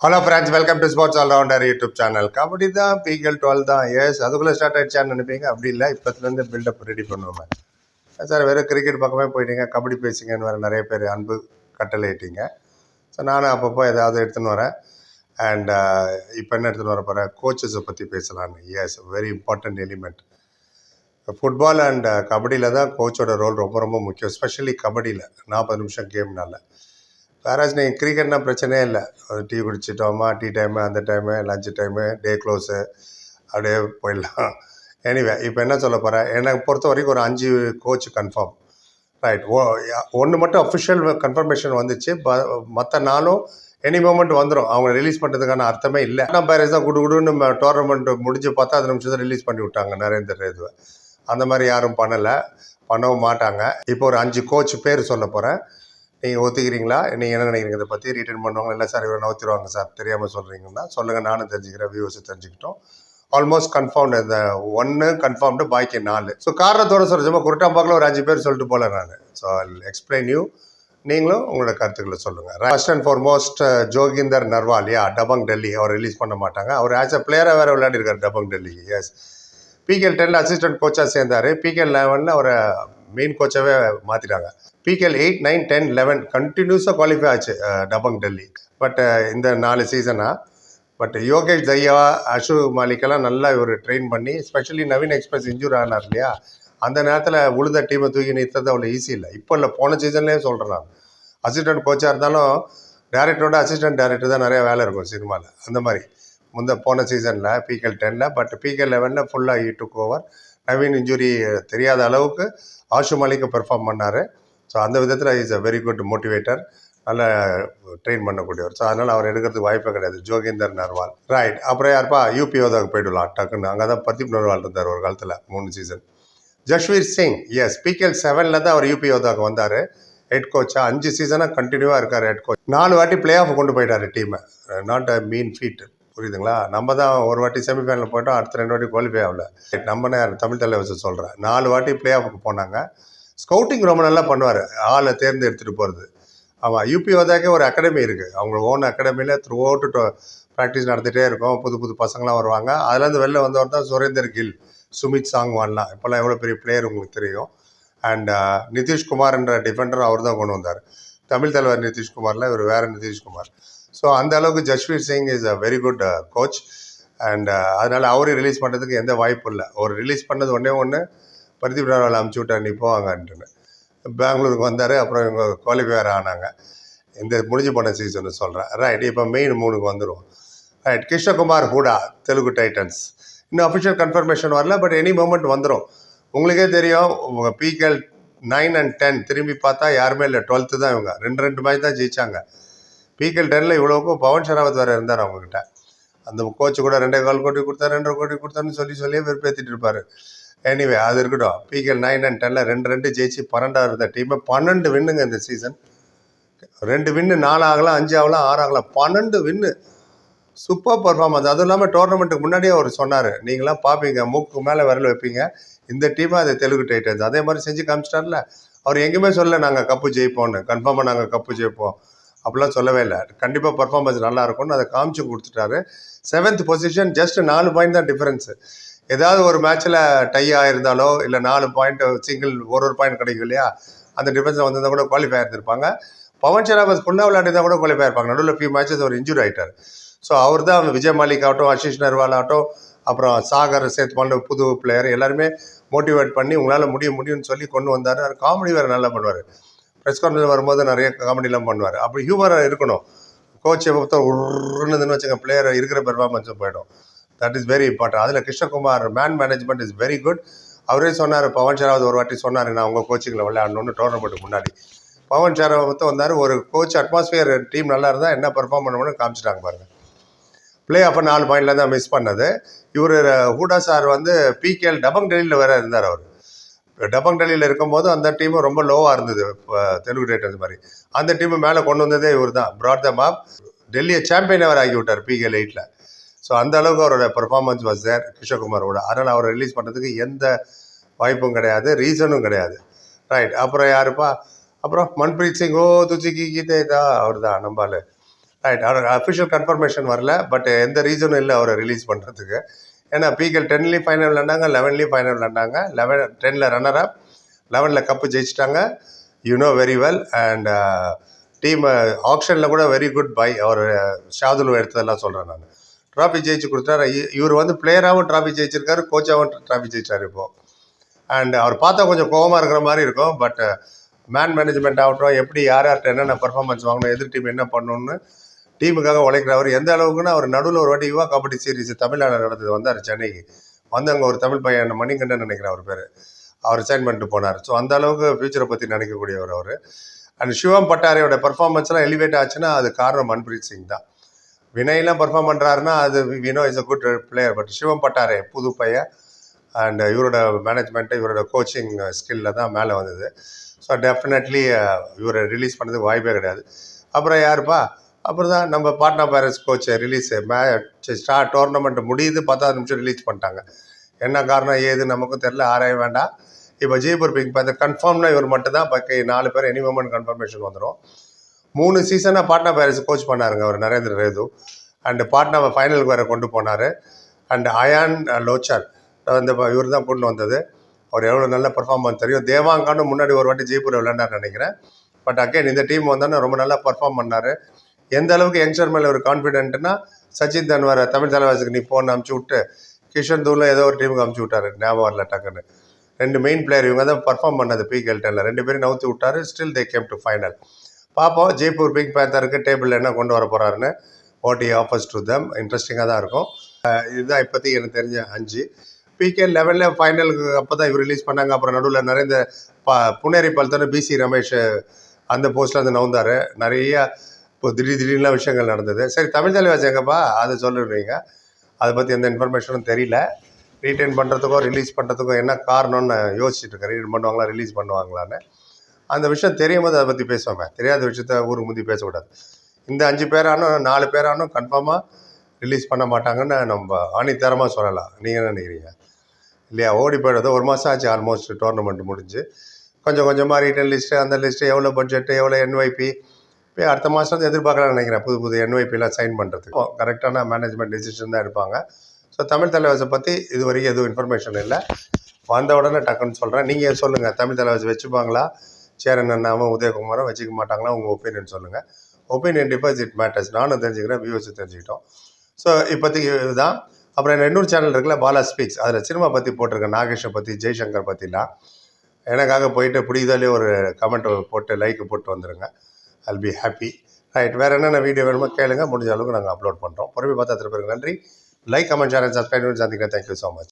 Hello friends, welcome to sports allrounder YouTube channel. Kabaddi தான் பிகல் 12 தான். எஸ், அதுக்குள்ளே ஸ்டார்ட் ஆகிடுச்சான்னு நினைப்பீங்க. அப்படி இல்லை, இப்போத்துலேருந்து பில்டப் ரெடி பண்ணுவோம். சார், வெறும் கிரிக்கெட் பக்கமே போயிட்டீங்க, கபடி பேசிங்கன்னு வேறு நிறைய பேர் அன்பு கட்டளையிட்டீங்க. ஸோ நானும் அப்பப்போ ஏதாவது எடுத்துன்னு வரேன். அண்ட் இப்போ என்ன எடுத்துன்னு வர போகிறேன், கோச்சஸை பற்றி பேசலான்னு. Yes, very important element. Football and கபடியில் தான் கோச்சோட ரோல் ரொம்ப ரொம்ப முக்கியம். எஸ்பெஷலி கபடியில் 40 நிமிஷம் கேம்னால. வேறாஸ் நீங்கள் கிரிக்கெட்னா பிரச்சனையே இல்லை. டீ குடிச்சிட்டோமா, டீ டைமு, அந்த டைமு, லஞ்சு டைமு, டே க்ளோஸு, அப்படியே போயிடலாம். எனிவே, இப்போ என்ன சொல்ல போகிறேன், எனக்கு பொறுத்த வரைக்கும் ஒரு 5 கோச் கன்ஃபார்ம். ரைட். ஒன்று மட்டும் அஃபிஷியல் கன்ஃபர்மேஷன் வந்துச்சு. மற்ற நாளும் எனி மூமெண்ட் வந்துடும். அவங்க ரிலீஸ் பண்ணுறதுக்கான அர்த்தமே இல்லை. பேரஸ் தான் குடுன்னு டோர்னமெண்ட் முடிஞ்சு 10வது நிமிஷத்தை ரிலீஸ் பண்ணி விட்டாங்க நரேந்தர் இதுவை. அந்த மாதிரி யாரும் பண்ணவும் மாட்டாங்க. இப்போ ஒரு 5 கோச் பேர் சொல்ல போகிறேன். நீங்கள் ஒத்துக்கிறீங்களா? நீங்கள் என்ன நினைக்கிறீங்க இதை பற்றி? ரீட்டன் பண்ணுவாங்க, இல்லை சார் இவரை நவுத்திடுவாங்க சார், தெரியாமல் சொல்கிறீங்கன்னா சொல்லுங்கள், நானும் தெரிஞ்சுக்கிறேன், வியூஸை தெரிஞ்சுக்கிட்டோம். Almost confirmed. இந்த 1 கன்ஃபார்ம்டு, பாக்கி 4. ஸோ காரணத்தோடு சொல்ல சும்மா குருட்டாம்பாக்கில் ஒரு 5 பேர் சொல்லிட்டு போல நான். ஸோ எக்ஸ்பிளைன் யூ, நீங்களும் உங்களோட கருத்துக்களை சொல்லுங்கள். First and foremost Joginder Narwal, Dabang Delhi. அவர் ரிலீஸ் பண்ண மாட்டாங்க. அவர் ஆஸ் அ பிளேயராக வேறு விளையாடிருக்கார் Dabang Delhi. Yes, PKL 10 assistant கோச்சாக சேர்ந்தார். பிகேஎல் 11 அவரை மெயின் கோச்சாகவே மாற்றிட்டாங்க. பிகேஎல் 8, 9, 10, 11 கண்டினியூஸாக குவாலிஃபை ஆச்சு டபங் டெல்லி. பட் இந்த 4 சீசனாக பட் யோகேஷ் தய்யா, அஷு மாலிக்கெல்லாம் நல்லா இவர் ட்ரெயின் பண்ணி, ஸ்பெஷலி நவீன் எக்ஸ்பிரஸ் இன்ஜூர் ஆனார் இல்லையா, அந்த நேரத்தில் உழுத டீமை தூக்கி நிறுத்தது அவ்வளோ ஈஸி இல்லை. இப்போ இல்லை, போன சீசன்லேயே சொல்கிறேன் நான். அசிஸ்டன்ட் கோச்சாக இருந்தாலும் டேரக்டரோட அசிஸ்டன்ட் டேரக்டர் தான் நிறையா வேலை இருக்கும் சினிமாவில். அந்த மாதிரி போன சீசனில் பிகேஎல் 10ல். பட் பிகேஎல் 11ல் ஃபுல்லாக ஈட்டுக்கு ஓவர். நவீன் இன்ஜுரி தெரியாத அளவுக்கு ஆஷு மாலிக்கு பெர்ஃபார்ம் பண்ணார். ஸோ அந்த விதத்தில் is a very good motivator, நல்லா ட்ரெயின் பண்ணக்கூடியவர். ஸோ அதனால் அவர் எடுக்கிறதுக்கு வாய்ப்பே கிடையாது. ஜோகிந்தர் நர்வால். ரைட். அப்புறம் யாருப்பா, யூபி யோதாவுக்கு போய்டலாம் டக்குன்னு. அங்கே தான் பிரதீப் நர்வால் இருந்தார் ஒரு காலத்தில் 3 season. Jasveer Singh, yes, PKL 7ல் தான் அவர் யூபி யோதாவுக்கு வந்தார் ஹெட் கோச்சாக. 5 சீசனாக கண்டினியூவாக இருக்கார் ஹெட் கோச். 4 வாட்டி பிளே ஆஃப் கொண்டு போயிட்டார் டீமை. நாட் அ மீன் ஃபீட், புரியுதுங்களா? நம்ம தான் ஒரு வாட்டி செமிஃபைனலில் போயிட்டோம், அடுத்த 2 வாட்டி குவாலிஃபை ஆகல. நம்ம தமிழ் தலைவசம் சொல்கிறேன். 4 வாட்டி பிளே ஆஃபுக்கு போனாங்க. ஸ்கவுட்டிங் ரொம்ப நல்லா பண்ணுவார், ஆளை தேர்ந்தெடுத்துட்டு போகிறது. ஆமாம், யூபி யோதாக்கே ஒரு அகாடமி இருக்குது. அவங்க ஓன் அகாடமியில் த்ரூ அவுட்டு ப்ராக்டிஸ் நடந்துகிட்டே இருக்கும். புது புது பசங்களாம் வருவாங்க. அதுலேருந்து வெளில வந்தவர் தான் சுரேந்தர் கில், சுமித் சாங்வான்லாம். இப்போல்லாம் எவ்வளோ பெரிய பிளேயர் உங்களுக்கு தெரியும். அண்ட் நிதிஷ்குமார் என்ற டிஃபெண்டர் அவர் தான் கொண்டு வந்தார். தமிழ் தலைவர் நிதிஷ்குமாரில் இவர் வேறு நிதிஷ்குமார். ஸோ அந்த அளவுக்கு Jasvir Singh is a very good coach. And அதனால் அவரையும் ரிலீஸ் பண்ணுறதுக்கு எந்த வாய்ப்பும் இல்லை. அவர் ரிலீஸ் பண்ணது ஒன்று பிரதீப் நர்வால் அமுச்சு விட்டார், நீ போவாங்கன்ட்டுன்னு. பெங்களூருக்கு வந்தார். அப்புறம் இவங்க குவாலிஃபையர் ஆனாங்க. இந்த முடிஞ்சு போன சீசன் சொல்கிறேன். ரைட். இப்போ மெயின் 3க்கு வந்துடுவோம். ரைட். கிருஷ்ணகுமார் ஹூடா, தெலுங்கு டைட்டன்ஸ். இன்னும் அஃபிஷியல் கன்ஃபர்மேஷன் வரல, பட் எனி மூமெண்ட் வந்துடும். உங்களுக்கே தெரியும், உங்கள் பிகேஎல் 9 and 10 திரும்பி பார்த்தா யாருமே இல்லை. 12th தான் இவங்க. 2 மேட்ச் தான் ஜெயிச்சாங்க. பிகேஎல் 10ல் இவ்வளோக்கும் பவன் ஷராவத் வேறு இருந்தார் அவங்கக்கிட்ட. அந்த கோச்சு கூட 2.25 கோடி கொடுத்தாரு, 2.5 கோடி கொடுத்தாருன்னு சொல்லியே வெறுப்பேற்றிட்டு இருப்பார். எனிவே, அது இருக்கட்டும். பிகேஎல் 9 and 10ல் 2 ஜெயிச்சு 12வது இருந்த டீமை 12 வின்னுங்க இந்த சீசன். 2 வின்னு, 4 ஆகலாம், 5 ஆகலாம், 6 ஆகலாம், 12 வின்னு. Super performance. அதுவும் இல்லாமல் டோர்னமெண்ட்டுக்கு முன்னாடியே அவர் சொன்னார், நீங்களாம் பார்ப்பீங்க, மூக்கு மேலே விரல் வைப்பீங்க, இந்த டீமை அது தெலுங்கு டைட்டன்ஸ். அதே மாதிரி செஞ்சு காமிச்சிட்டார்ல. அவர் எங்கேயுமே சொல்லலை நாங்கள் கப்பு ஜெயிப்போம்னு, கன்ஃபார்மாக நாங்கள் கப்பு ஜெயிப்போம் அப்படிலாம் சொல்லவே இல்லை. கண்டிப்பாக பர்ஃபார்மன்ஸ் நல்லா இருக்கும்னு அதை காமிச்சு கொடுத்துட்டாரு. 7th பொசிஷன், ஜஸ்ட் 4 பாயிண்ட் தான் டிஃப்ரென்ஸு. ஏதாவது ஒரு மேட்ச்சில் டை ஆகிருந்தாலோ, இல்லை 4 பாயிண்ட் சிங்கிள் ஒரு பாயிண்ட் கிடைக்கும் இல்லையா, அந்த டிஃபென்ஸில் வந்திருந்தால் கூட குவாலிஃபை ஆகிருந்திருப்பாங்க. பவன் ஷராவத் ஃபுல்லாக விளையாடிருந்தால் கூட குவாலிஃபை ஆயிருப்பாங்க. நடுவில் ஃபியூ மேட்சஸ் அவர் இன்ஜூரி ஆகிட்டார். ஸோ அவர் தான் விஜய் மாலிக் ஆகட்டும், ஆஷிஷ் நர்வால் ஆகட்டும், அப்புறம் சாகர் சேர்த்து புது பிளேயர் எல்லாருமே மோட்டிவேட் பண்ணி உங்களால் முடியும்னு சொல்லி கொண்டு வந்தார். அவர் காமெடி வேறு நல்லா பண்ணுவார். ப்ரெஸ் கான்ஃபரன்ஸ் வரும்போது நிறைய காமெடிலாம் பண்ணுவார். அப்படி ஹியூமராக இருக்கணும். கோச்சை பொறுத்த உருன்னு வச்சுங்க, பிளேயர் இருக்கிற பெர்ஃபார்மன்ஸும் போய்டும். That is very important. அதில் Krishnakumar man management is very good. அவரே சொன்னார், பவன் ஷராவத் ஒரு வாட்டி சொன்னார், நான் உங்கள் கோச்சிங்கில் விளையாடணுன்னு டோர்னமெண்ட்டுக்கு முன்னாடி. பவன் ஷராவத் வந்தார். ஒரு கோச் அட்மாஸ்பியர் டீம் நல்லா இருந்தால் என்ன பெர்ஃபார்ம் பண்ணணும்னு காமிச்சிட்டாங்க பாருங்கள். பிளே ஆஃப் 4 பாயிண்டில் தான் மிஸ் பண்ணது. இவர் ஹூடா சார் பிகேஎல் டபங் டெல்லியில் வேறு இருந்தார். அவர் டபங் டெல்லியில் இருக்கும்போது அந்த டீமும் ரொம்ப லோவாக இருந்தது, தெலுங்கு டைட்டன்ஸ் மாதிரி. அந்த டீமு மேலே கொண்டு வந்ததே இவர் தான். பிராட் த மாப். டெல்லியை சாம்பியன் அவர் ஆகி விட்டார் பிகேஎல் 8ல். ஸோ அந்த அளவுக்கு அவரோட பெர்ஃபார்மன்ஸ் வாஸ் தேர் கிருஷ்ணகுமாரோட. அதனால் அவரை ரிலீஸ் பண்ணுறதுக்கு எந்த வாய்ப்பும் கிடையாது, ரீசனும் கிடையாது. ரைட். அப்புறம் யாருப்பா, அப்புறம் மன்பிரீத் சிங், துச்சி கீதே தான் அவர் தான் நம்பால். ரைட். அவர் அஃபிஷியல் கன்ஃபர்மேஷன் வரல. பட் எந்த ரீசனும் இல்லை அவரை ரிலீஸ் பண்ணுறதுக்கு. ஏன்னா பிகேஎல் 10லேயும் ஃபைனல் விளாண்டாங்க, 11லேயும் ஃபைனல் விளாண்டாங்க. 10ல் ரன்னர் அப், 11ல் கப்பு ஜெயிச்சிட்டாங்க. You know very well. And team ஆக்ஷனில் கூட வெரி குட் பை. அவர் ஷாதுல் எடுத்ததெல்லாம் சொல்கிறேன் நான். ட்ராஃபி ஜெயிச்சு கொடுத்தாரு. இவர் வந்து பிளேயராகவும் ட்ராஃபி ஜெயிச்சிருக்காரு, கோச்சாகவும் ட்ராஃபி ஜெயிச்சார் இப்போது. அண்ட் அவர் பார்த்தா கொஞ்சம் கோபமாக இருக்கிற மாதிரி இருக்கும். பட் மேனேஜ்மெண்ட் ஆகட்டும், எப்படி யார் யார்கிட்ட என்னென்ன பர்ஃபார்மன்ஸ் வாங்கணும், எதிர் டீம் என்ன பண்ணணும்னு டீமுக்காக உழைக்கிறவர். எந்த அளவுக்குன்னா அவர் நடுவில் ஒரு வாட்டி யுவா கபடி சீரிஸ் தமிழ்நாடு நடந்தது, வந்தார் சென்னைக்கு. வந்து அங்கே ஒரு தமிழ் பையன் மணிகண்டன் நினைக்கிறேன் அவர் பேர், அவர் சைன் பண்ணிட்டு போனார். ஸோ அந்த அளவுக்கு ஃபியூச்சரை பற்றி நினைக்கக்கூடியவர் அவர். அண்ட் சிவம் பட்டாரையோட பர்ஃபார்மன்ஸ்லாம் எலிவேட் ஆச்சுன்னா அது காரணம் மன்பிரீத் சிங் தான். வினய்லாம் பர்ஃபார்ம் பண்ணுறாருன்னா அது வினோ is a good player. But Shivam Patare புது பையன் அண்ட் இவரோட மேனேஜ்மெண்ட்டு, இவரோட கோச்சிங் ஸ்கில்லில் தான் மேலே வந்தது. ஸோ டெஃபினெட்லி இவரை ரிலீஸ் பண்ணதுக்கு வாய்ப்பே கிடையாது. அப்புறம் யாருப்பா, அப்புறம் தான் நம்ம Patna Pirates coach release tournament முடியுது 10வது நிமிஷம் ரிலீஸ் பண்ணிட்டாங்க. என்ன காரணம் ஏது நமக்கும் தெரில, ஆராய வேண்டாம். இப்போ ஜெய்ப்பூர் பிங்க் பேந்தர் கன்ஃபார்ம்னா இவர் மட்டும் தான். பாக்கி 4 பேர் எனி மொமெண்ட் கன்ஃபர்மேஷன் வந்துடும். 3 சீசனாக பாட்னா பைரட்ஸ் கோச் பண்ணாருங்க அவர் நரேந்திர ரேது. அண்டு பாட்னாவை ஃபைனலுக்கு வேறு கொண்டு போனார். அண்ட் அயான் லோச்சர் அந்த இவர் தான் கொண்டு வந்தது. அவர் எவ்வளோ நல்ல பர்ஃபார்மன்ஸ் தெரியும். தேவாங்கான்னு முன்னாடி ஒரு வாட்டி ஜெய்ப்பூர் விளையாண்டார் நினைக்கிறேன். பட் அகைன் இந்த டீம் வந்தோன்னே ரொம்ப நல்லா பர்ஃபார்ம் பண்ணார். எந்த அளவுக்கு யங்ஸ்டர் மேலே ஒரு கான்ஃபிடென்ட்னா, சச்சின் தன்வாரை தமிழ் தலைவாசுக்கு நீ போன்னு அமுச்சு விட்டு கிஷன் தூரில் ஏதோ ஒரு டீமுக்கு அமுச்சு விட்டார், ஞாபகம் வரல டக்குன்னு. 2 மெயின் பிளேயர் இவங்க தான் பர்ஃபார்ம் பண்ணது பிகேஎல் 10ல். 2 பேரும் நவுத்தி விட்டார். Still they came to final. பார்ப்போம் ஜெய்ப்பூர் பிங்க் பேந்தருக்கு டேபிளில் என்ன கொண்டு வர போகிறாருன்னு. What he offers to them இன்ட்ரெஸ்டிங்காக தான் இருக்கும். இதுதான் இப்போதைக்கு எனக்கு தெரிஞ்ச 5. பிகேஎல் 11ல் ஃபைனலுக்கு அப்போ தான் இவர் ரிலீஸ் பண்ணாங்க. அப்புறம் நடுவில் நரேந்திர புனேரி பல்தர் பிசி ரமேஷ் அந்த போஸ்ட்டில் வந்து நவுந்தார். நிறைய இப்போ திடீர்லாம் விஷயங்கள் நடந்தது. சரி, தமிழ் தலைவாசி எங்கப்பா அதை சொல்லிடுவீங்க. அதை பற்றி எந்த இன்ஃபர்மேஷனும் தெரியல. ரீட்டைன் பண்ணுறதுக்கோ ரிலீஸ் பண்ணுறதுக்கோ என்ன காரணம்னு யோசிச்சுட்டு இருக்கேன். ரீட்டைன் பண்ணுவாங்களா ரிலீஸ் பண்ணுவாங்களான்னு. அந்த விஷயம் தெரியும் போது அதை பற்றி பேசுவாங்க. தெரியாத விஷயத்த ஊருக்கு முந்தி பேசக்கூடாது. இந்த 5 பேரானும் 4 பேரானும் கன்ஃபார்மாக ரிலீஸ் பண்ண மாட்டாங்கன்னு நம்ம ஆணித்தரமாக சொல்லலாம். நீங்கள் என்ன நினைக்கிறீங்க இல்லையா? ஓடி போய்டுறது 1 மாதம் ஆச்சு ஆல்மோஸ்ட் டோர்னமெண்ட் முடிஞ்சு. கொஞ்சம் கொஞ்சமாக ரீட்டைன் லிஸ்ட்டு, அந்த லிஸ்ட்டு எவ்வளோ பட்ஜெட்டு, எவ்வளோ என்ஒய்பி, இப்போ அடுத்த மாதம் வந்து எதிர்பார்க்கலாம்னு நினைக்கிறேன். புது என்ஒய்பிலாம் சைன் பண்ணுறதுக்கு கரெக்டான மேனேஜ்மெண்ட் டிசிஷன் தான் எடுப்பாங்க. ஸோ தமிழ் தலைவாசை பற்றி இது வரைக்கும் எதுவும் இன்ஃபர்மேஷன் இல்லை. வந்த உடனே டக்குன்னு சொல்கிறேன். நீங்கள் சொல்லுங்கள், தமிழ் தலைவாசி வச்சுப்பாங்களா, சேரன் அண்ணாவும் உதயகுமாரும் வச்சுக்க மாட்டாங்களா? உங்கள் ஒப்பீனியன் சொல்லுங்கள். Opinion deposit matters. நானும் தெரிஞ்சுக்கிறேன், வியூஸ் தெரிஞ்சுக்கிட்டோம். ஸோ இப்போதைக்கு இதுதான். அப்புறம் என்ன இன்னொரு சேனல் இருக்குல்ல, பாலா ஸ்பீக்ஸ், அதில் சினிமா பற்றி போட்டிருக்கேன். நாகேஷை பற்றி, ஜெய்சங்கர் பற்றிலாம். எனக்காக போயிட்டு பிடிதாலே ஒரு கமெண்ட் போட்டு லைக் போட்டு வந்துடுங்க. I'll be happy. ரைட். வேறு என்னென்ன வீடியோ வேணுமோ கேளுங்க, முடிஞ்ச அளவுக்கு நாங்கள் அப்லோட் பண்ணுறோம். பொறுமை பார்த்தா திருப்பி நன்றி. Like, comment, share and subscribe சந்திக்கிறேன். Thank you so much.